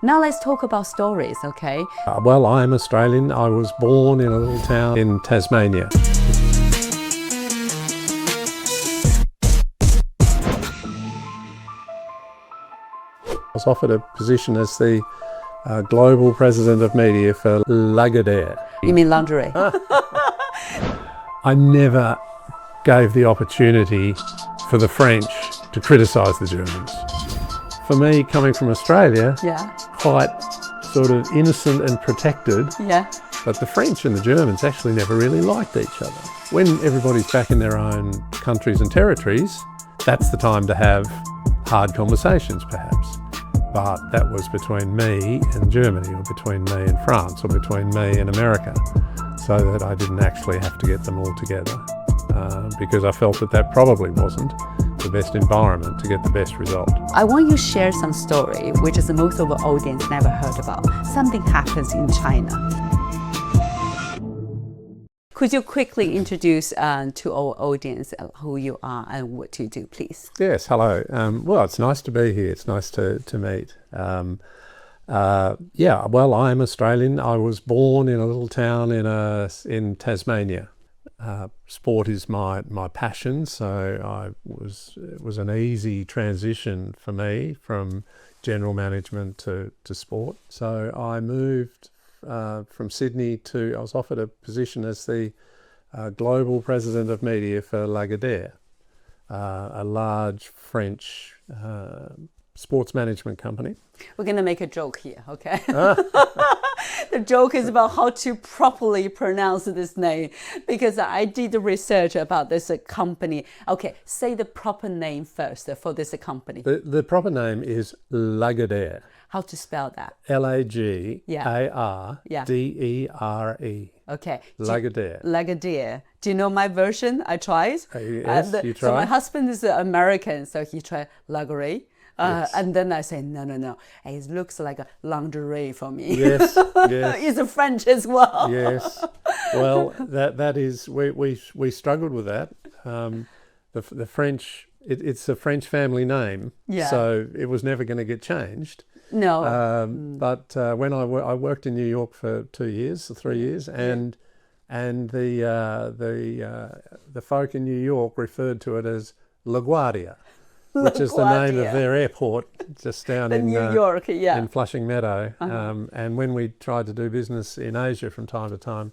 Now let's talk about stories, okay? Well, I'm Australian. I was born in a little town in Tasmania. I was offered a position as the global president of media for Lagardère. You mean lingerie? I never gave the opportunity for the French to criticise the Germans. For me, coming from Australia, Yeah. quite sort of innocent and protected, Yeah. but the French and the Germans actually never really liked each other. When everybody's back in their own countries and territories, that's the time to have hard conversations perhaps. But that was between me and Germany, or between me and France, or between me and America, so that I didn't actually have to get them all together, because I felt that that probably wasn't the best environment to get the best result. I want you to share some story, which is most of the audience never heard about. Something happens in China. Could you quickly introduce to our audience who you are and what you do, please? Yes, hello. Well, it's nice to be here. It's nice to meet. Yeah, well, I'm Australian. I was born in a little town in Tasmania. Sport is my passion, so it was an easy transition for me from general management to sport. So I moved from Sydney I was offered a position as the global president of media for Lagardère, a large French sports management company. We're going to make a joke here, okay? The joke is about how to properly pronounce this name, because I did the research about this company. Okay, say the proper name first for this company. The proper name is Lagardère. How to spell that? Lagardere. Okay. Lagardère. Lagardère. Do you know my version? I tried. Yes, you tried. So my husband is American, so he tried Lagardère. Yes. And then I say, no. It looks like a lingerie for me. Yes, yes. It's a French as well. Yes. Well, that is, we struggled with that. The French, it's a French family name, Yeah. so it was never going to get changed. No. But when I worked in New York for 3 years, and the folk in New York referred to it as LaGuardia, which is the name of their airport just down in New York, yeah. in Flushing Meadow. And when we tried to do business in Asia from time to time,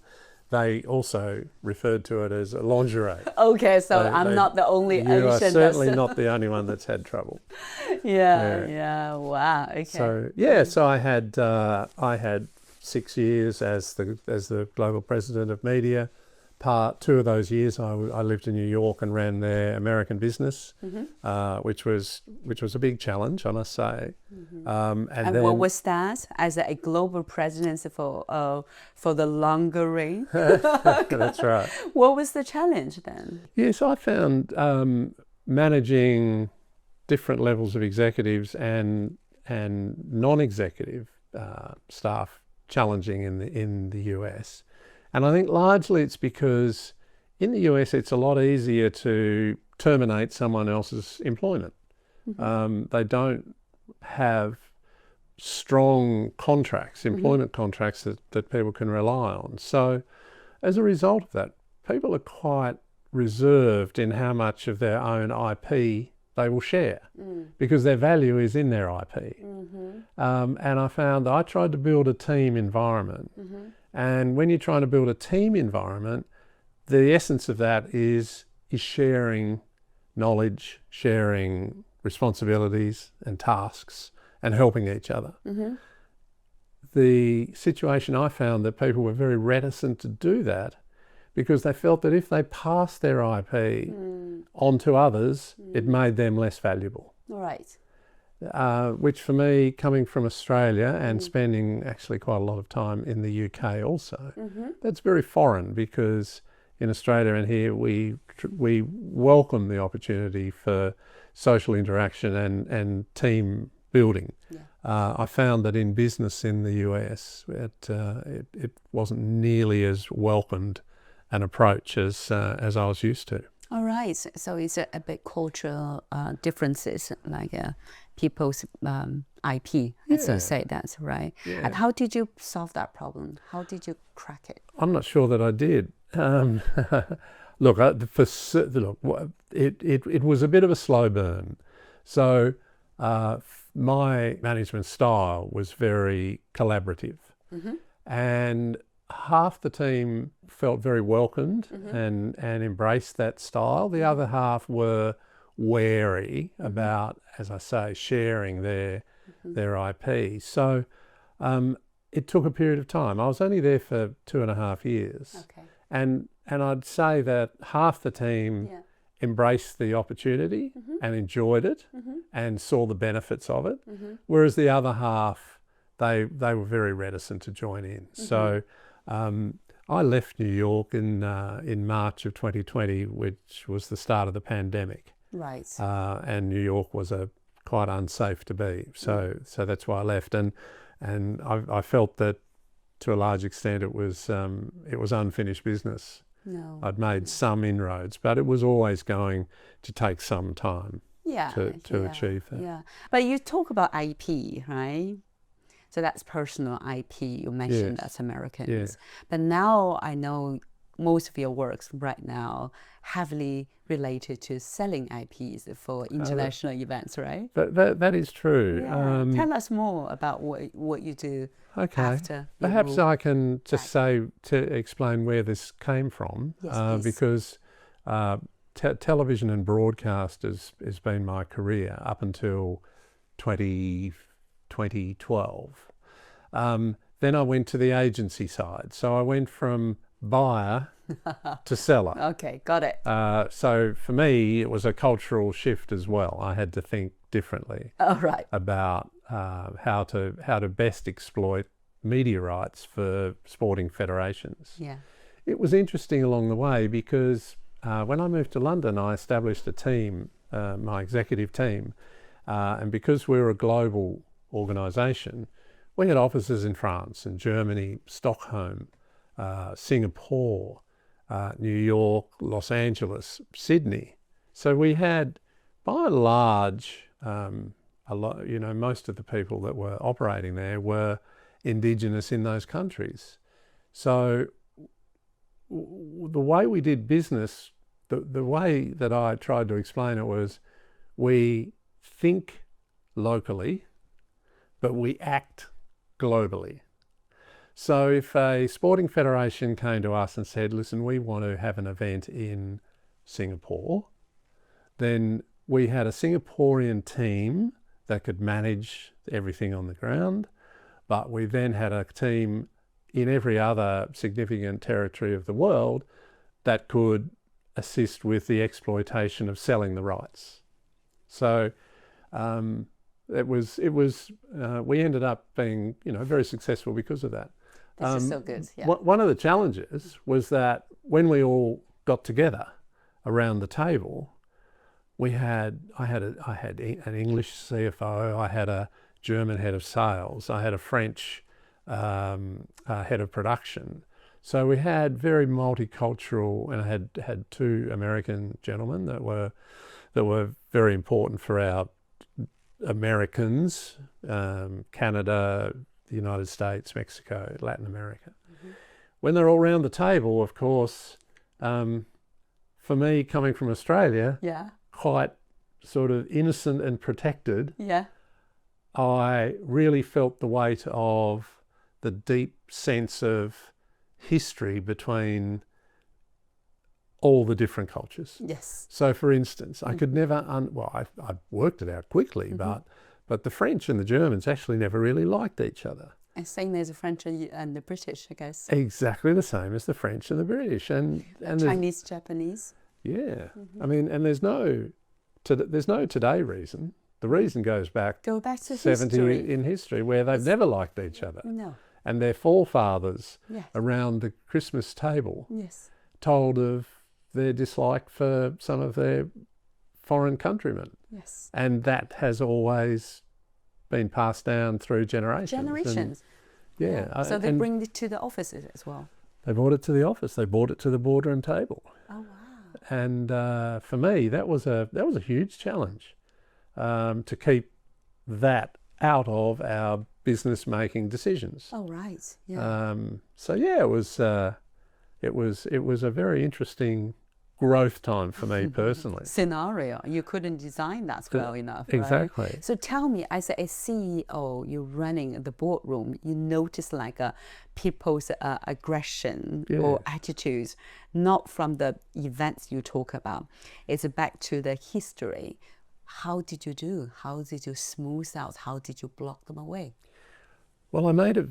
they also referred to it as lingerie. Okay, so I'm not the only Asian. You are certainly not the only one that's had trouble. Yeah. Wow. Okay. So so I had 6 years as the global president of media. 2 of those years I lived in New York and ran their American business, which was a big challenge, I must say. And then, what was that as a global president for the lingerie? That's right. What was the challenge then? Yes, I found managing different levels of executives and non-executive staff challenging in the US. And I think largely it's because in the US it's a lot easier to terminate someone else's employment. They don't have strong contracts, employment contracts that people can rely on. So as a result of that, people are quite reserved in how much of their own IP they will share, because their value is in their IP. And I found that I tried to build a team environment. And when you're trying to build a team environment, the essence of that is sharing knowledge, sharing responsibilities and tasks, and helping each other. The situation I found that people were very reticent to do that, because they felt that if they passed their IP on to others, it made them less valuable. Right. Which for me, coming from Australia and spending actually quite a lot of time in the UK also, that's very foreign, because in Australia and here we welcome the opportunity for social interaction and team building. I found that in business in the US, it wasn't nearly as welcomed an approach as I was used to. All right. So it's a bit cultural differences, like people's IP, as you Yeah. say. That's right. Yeah. And how did you solve that problem? How did you crack it? I'm not sure that I did. Look, it was a bit of a slow burn. So my management style was very collaborative, and half the team felt very welcomed and embraced that style. The other half were wary about, as I say, sharing their IP. So it took a period of time. I was only there for 2.5 years. Okay. And I'd say that half the team embraced the opportunity and enjoyed it and saw the benefits of it, whereas the other half, they were very reticent to join in. So I left New York in March of 2020, which was the start of the pandemic. Right. And New York was quite unsafe to be. So that's why I left. And I felt that to a large extent it was unfinished business. No. I'd made some inroads, but it was always going to take some time to achieve that. Yeah. But you talk about IP, right? So that's personal IP. You mentioned that's Americans. Yeah. But now I know most of your works right now heavily related to selling IPs for international events, right? That is true. Yeah. Tell us more about what you do. Okay. After Perhaps I can just say to explain where this came from, because television and broadcast has been my career up until 2012. Then I went to the agency side. So I went from buyer to seller. Okay, got it. So for me, it was a cultural shift as well. I had to think differently about how to best exploit media rights for sporting federations. Yeah. It was interesting along the way because when I moved to London, I established a team, my executive team, and because we were a global organisation, we had offices in France and Germany, Stockholm, Singapore, New York, Los Angeles, Sydney. So we had, by and large, most of the people that were operating there were Indigenous in those countries. So the way we did business, the way that I tried to explain it was, we think locally, but we act globally. So if a sporting federation came to us and said, listen, we want to have an event in Singapore, then we had a Singaporean team that could manage everything on the ground, but we then had a team in every other significant territory of the world that could assist with the exploitation of selling the rights. So we ended up being, very successful because of that. This is so good. Yeah. One of the challenges was that when we all got together around the table, I had an English CFO, I had a German head of sales, I had a French head of production. So we had very multicultural, and I had two American gentlemen that were very important for our Americans, Canada, the United States, Mexico, Latin America. When they're all around the table, of course, for me, coming from Australia, quite sort of innocent and protected, I really felt the weight of the deep sense of history between all the different cultures. Yes. So, for instance, I could never, I worked it out quickly, but the French and the Germans actually never really liked each other. And same as the French and the British, I guess. Exactly the same as the French and the British. And Chinese, Japanese. Yeah. I mean, and there's no today reason. The reason goes back to 70 history. in history, where they've never liked each other. No. And their forefathers around the Christmas table told of their dislike for some of their foreign countrymen. Yes. And that has always been passed down through generations. And, so they bring it to the offices as well. They brought it to the office. They brought it to the boardroom table. Oh wow! And for me, that was a huge challenge, to keep that out of our business making decisions. Oh, right. Yeah. So yeah, it was a very interesting growth time for me personally. Scenario. You couldn't design that well enough, right? Exactly. So tell me, as a CEO, you're running the boardroom, you notice like people's aggression or attitudes, not from the events you talk about. It's back to the history. How did you do? How did you smooth out? How did you block them away? Well, I made it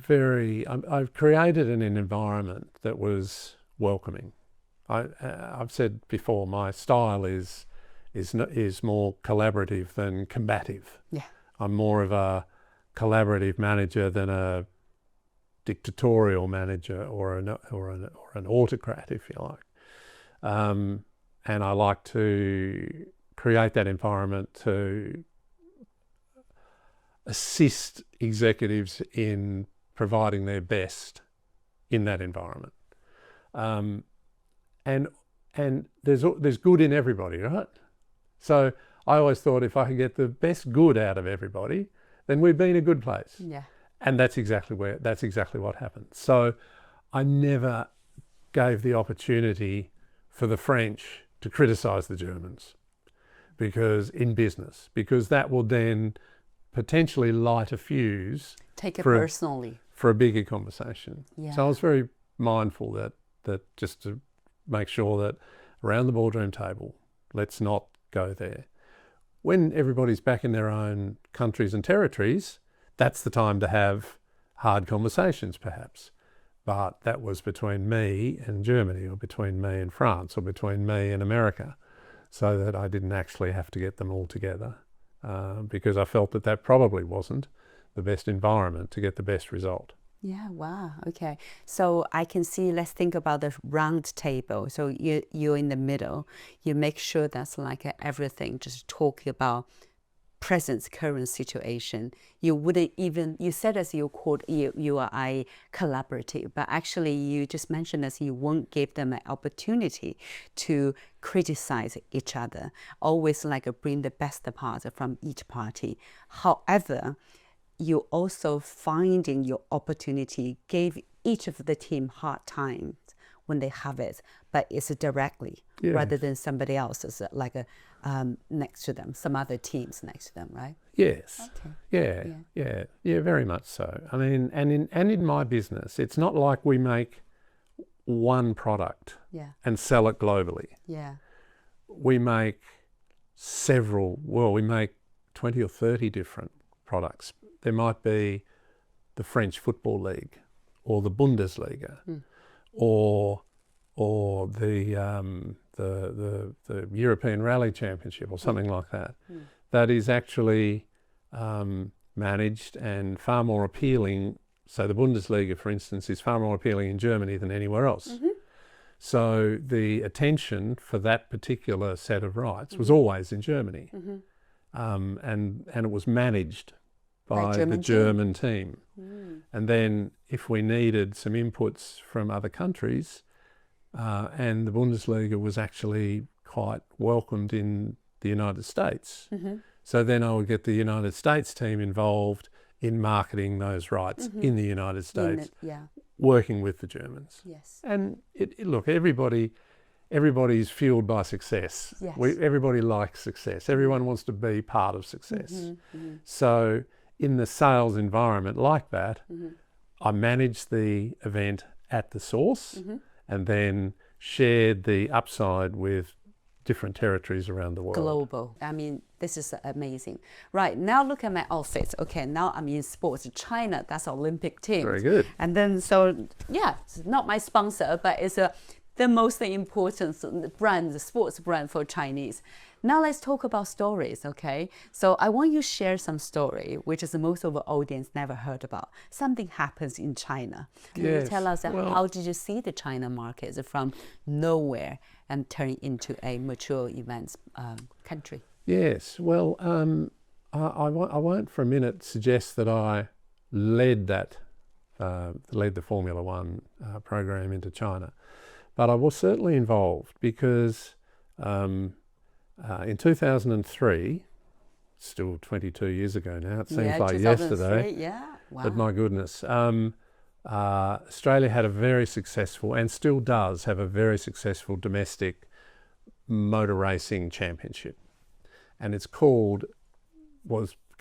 I've created an environment that was welcoming. I've said before, my style is more collaborative than combative. Yeah. I'm more of a collaborative manager than a dictatorial manager or an autocrat, if you like. And I like to create that environment to assist executives in providing their best in that environment. And there's good in everybody, right? So I always thought if I could get the best good out of everybody, then we'd be in a good place. Yeah. And that's exactly what happened. So I never gave the opportunity for the French to criticize the Germans because that will then potentially light a fuse. Take it personally. For a bigger conversation. Yeah. So I was very mindful that just to make sure that around the boardroom table, let's not go there. When everybody's back in their own countries and territories, that's the time to have hard conversations perhaps. But that was between me and Germany, or between me and France, or between me and America, so that I didn't actually have to get them all together, because I felt that probably wasn't the best environment to get the best result. Yeah, wow, okay. So I can see, let's think about the round table. So you're in the middle. You make sure that's like everything, just talk about present, current situation. You wouldn't even, you said as you are a collaborative, but actually you just mentioned as you won't give them an opportunity to criticize each other. Always like bring the best part from each party. However, you also finding your opportunity, gave each of the team hard times when they have it, but it's directly rather than somebody else is like next to them, some other teams next to them, right? Yes. Okay. Yeah, very much so. I mean, and in my business, it's not like we make one product and sell it globally. Yeah. We make we make 20 or 30 different products. There might be the French Football League, or the Bundesliga, or the European Rally Championship, or something like that. That is actually managed and far more appealing. So the Bundesliga, for instance, is far more appealing in Germany than anywhere else. So the attention for that particular set of rights was always in Germany, and it was managed by the German team. And then if we needed some inputs from other countries, and the Bundesliga was actually quite welcomed in the United States. So then I would get the United States team involved in marketing those rights in the United States, working with the Germans. Yes. And look, everybody's fueled by success. Yes. Everybody likes success. Everyone wants to be part of success. So in the sales environment like that, I managed the event at the source and then shared the upside with different territories around the world. Global. I mean, this is amazing. Right, now look at my outfit. Okay, now I'm in sports. China, that's Olympic team. Very good. And then, so, yeah, it's not my sponsor, but it's the most important brand, the sports brand for Chinese. Now let's talk about stories, okay? So I want you to share some story, which is most of the audience never heard about. Something happens in China. Can you tell us how did you see the China market from nowhere and turn into a mature events country? Yes, well, I won't for a minute suggest that I led the Formula One program into China, but I was certainly involved because in 2003, still 22 years ago now. It seems Yeah, like 2003, yesterday. yeah. Wow. But my goodness, Australia had a very successful, and still does have a very successful domestic motor racing championship. And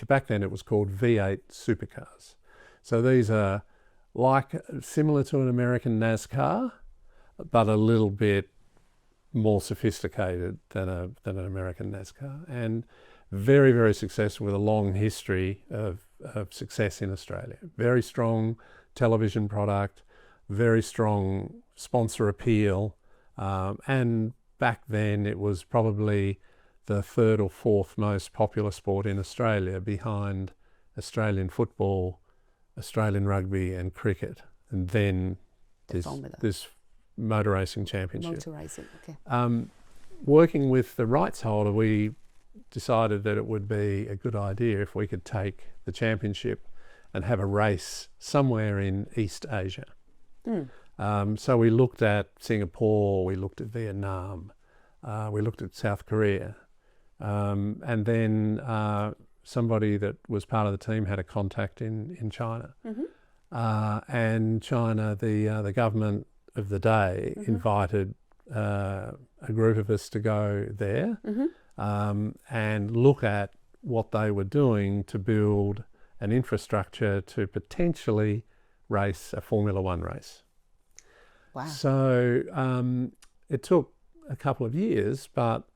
back then it was called V8 Supercars. So these are similar to an American NASCAR, but a little bit more sophisticated than an American NASCAR, and very, very successful, with a long history of success in Australia. Very strong television product, very strong sponsor appeal, and back then it was probably the third or fourth most popular sport in Australia, behind Australian football, Australian rugby and cricket, and then this motor racing championship. Motor racing, okay. Working with the rights holder, we decided that it would be a good idea if we could take the championship and have a race somewhere in East Asia. So we looked at Singapore, we looked at Vietnam, we looked at South Korea, and then somebody that was part of the team had a contact in China. And China, the government of the day invited a group of us to go there and look at what they were doing to build an infrastructure to potentially race a Formula One race. Wow. So it took a couple of years, but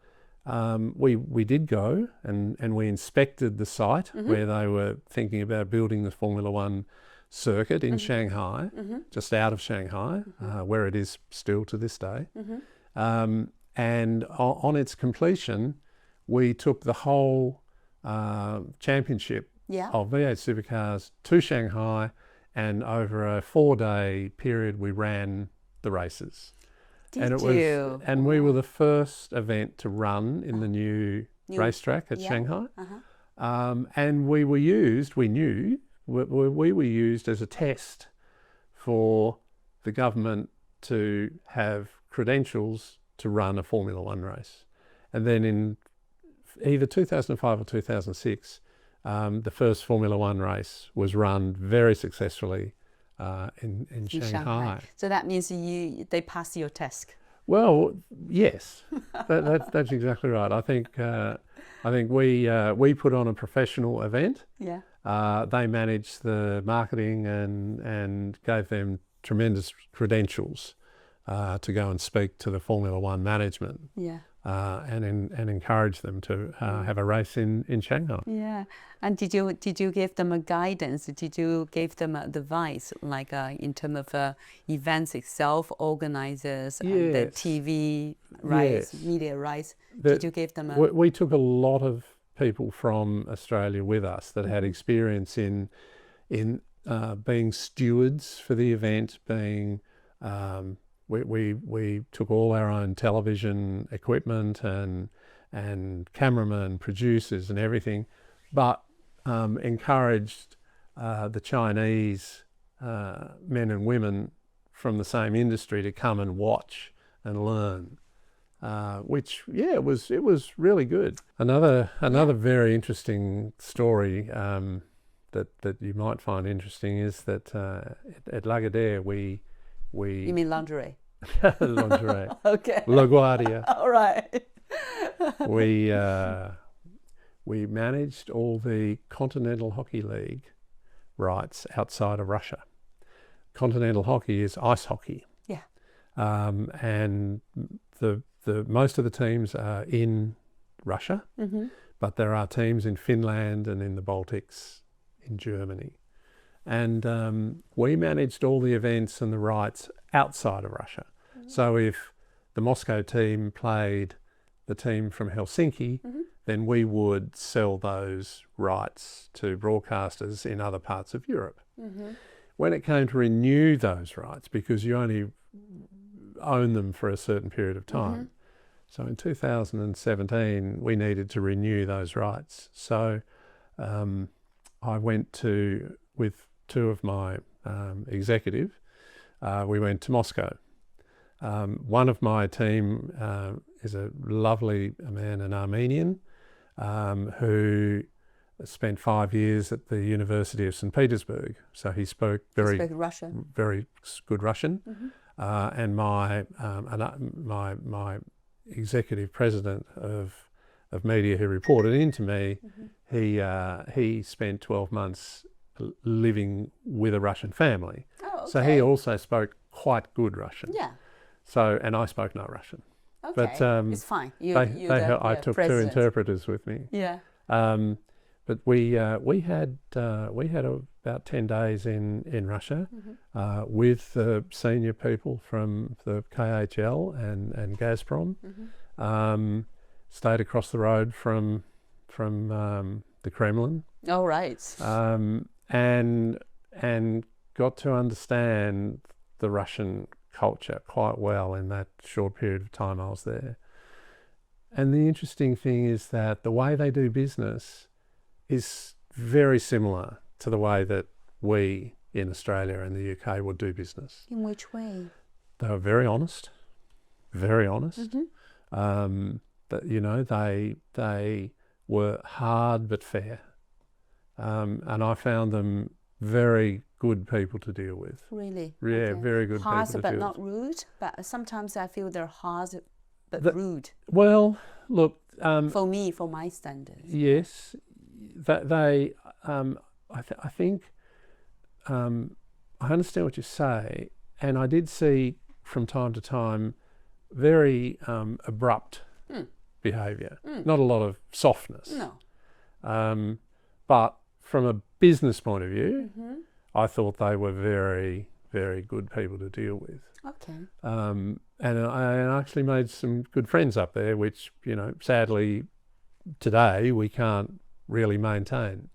we did go and we inspected the site where they were thinking about building the Formula One circuit in Shanghai, just out of Shanghai, where it is still to this day. And on its completion, we took the whole championship of V8 Supercars to Shanghai, and over a 4-day period we ran the races. And we were the first event to run in the new racetrack at Shanghai. And we were used as a test for the government to have credentials to run a Formula One race. And then in either 2005 or 2006, the first Formula One race was run very successfully in Shanghai. So that means they passed your test. Well, yes, that's exactly right. I think we put on a professional event. Yeah. They managed the marketing and gave them tremendous credentials to go and speak to the Formula One management. Yeah. And encourage them to have a race in Shanghai. Yeah. And did you give them a guidance? Did you give them advice, like in terms of events itself, organizers, and the TV rights, media rights? Did you give them we took a lot of people from Australia with us that had experience in being stewards for the event, being we took all our own television equipment and cameramen, producers and everything, but encouraged the Chinese men and women from the same industry to come and watch and learn, which it was really good. Another very interesting story that you might find interesting is that at Lagardère we You mean lingerie? Lingerie. Okay. LaGuardia. All right. We managed all the Continental Hockey League rights outside of Russia. Continental hockey is ice hockey. Yeah. And the most of the teams are in Russia, but there are teams in Finland and in the Baltics, in Germany. And we managed all the events and the rights outside of Russia. So if the Moscow team played the team from Helsinki, then we would sell those rights to broadcasters in other parts of Europe. When it came to renew those rights, because you only own them for a certain period of time, so in 2017 we needed to renew those rights. So I went with two of my executive, we went to Moscow. One of my team is a lovely man, an Armenian, who spent 5 years at the University of St. Petersburg, so he spoke very good Russian. And my executive president of media who reported into me, he spent 12 months living with a Russian family. Oh, okay. So he also spoke quite good Russian. Yeah. So, and I spoke no Russian. Okay, but it's fine. I took two interpreters with me. Yeah. But we had about 10 days in Russia with the senior people from the KHL and Gazprom. Stayed across the road from the Kremlin. Oh, right. And got to understand the Russian culture quite well in that short period of time I was there. And the interesting thing is that the way they do business is very similar to the way that we in Australia and the UK would do business. In which way? They were very honest, very honest. But, you know, they were hard but fair. And I found them very good people to deal with. Really? Yeah, okay. Very good harsh people to but deal not with. rude. But sometimes I feel they're harsh but rude. Well, look. For me, for my standards. Yes, I think I understand what you say, and I did see from time to time very abrupt behaviour. Not a lot of softness. No. But from a business point of view, I thought they were very, very good people to deal with. Okay. And I actually made some good friends up there, which, you know, sadly today we can't really maintain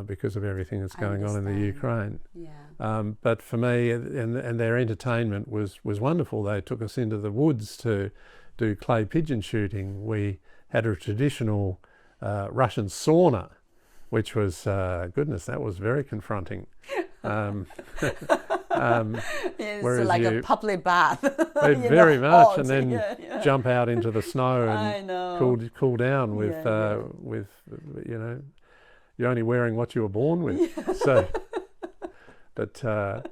because of everything that's going on in the Ukraine. Yeah. But for me, and their entertainment was wonderful. They took us into the woods to do clay pigeon shooting. We had a traditional Russian sauna, which was, goodness, that was very confronting. It's like a public bath. Very much, and then jump out into the snow and cool down with, you know, you're only wearing what you were born with. So, but I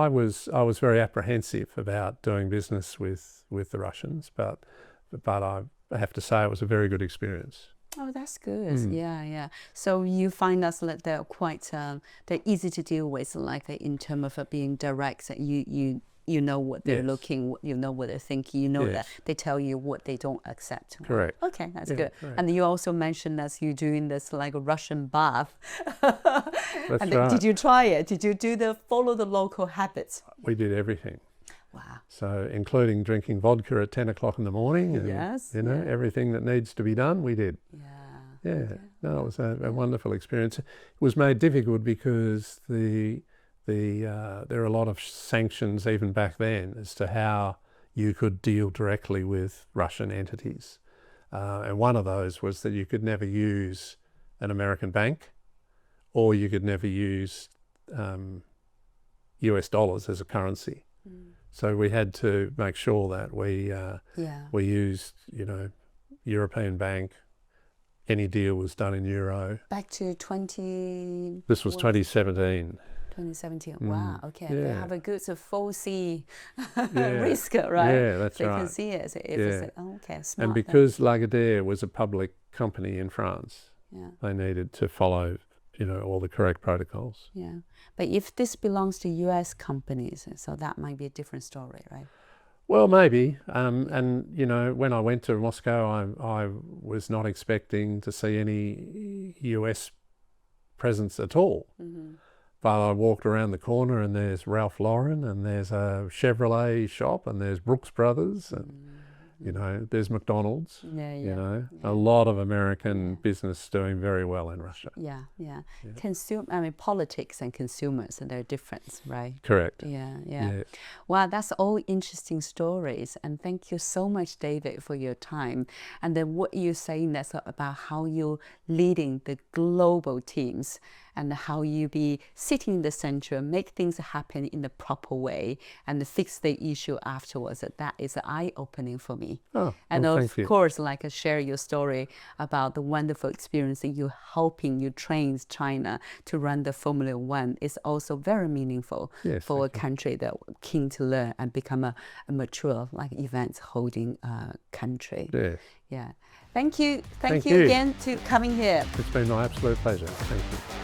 was very apprehensive about doing business with the Russians, but I have to say it was a very good experience. Oh, that's good. Yeah. So you find us that they're quite they're easy to deal with, like in terms of being direct. You know what they're looking, you know what they're thinking, you know that they tell you what they don't accept. Correct. Okay, that's good. Correct. And you also mentioned that you're doing this like a Russian bath. That's and right. Did you try it? Did you follow the local habits? We did everything. Wow. So including drinking vodka at 10 o'clock in the morning and, you know, everything that needs to be done, we did. Yeah. Okay. No, it was a wonderful experience. It was made difficult because there are a lot of sanctions even back then as to how you could deal directly with Russian entities. And one of those was that you could never use an American bank, or you could never use US dollars as a currency. So we had to make sure that we used, you know, European bank. Any deal was done in euro. Back to 20... This was 2017. 2017. Wow, okay. Yeah. They have a good full sea risk, right? Yeah, that's they right. They can see it. So okay, smart. And because Lagardère was a public company in France, they needed to follow, you know, all the correct protocols. Yeah. But if this belongs to US companies, so that might be a different story, right? Well, maybe. And, you know, when I went to Moscow, I was not expecting to see any US presence at all. But I walked around the corner and there's Ralph Lauren and there's a Chevrolet shop and there's Brooks Brothers and, you know, there's McDonald's. You know, a lot of American business doing very well in Russia. Yeah. Politics and consumers, and they're different, right? Correct. Yeah. Wow, that's all interesting stories. And thank you so much, David, for your time. And then what you're saying that's about how you're leading the global teams. and how you be sitting in the center, make things happen in the proper way, and fix the issue afterwards. That is eye-opening for me. Oh, and well, of course, like share your story about the wonderful experience that you helping you train China to run the Formula One is also very meaningful for a country that keen to learn and become a mature like events holding country. Yes. Yeah. Thank you. Thank you again to coming here. It's been my absolute pleasure. Thank you.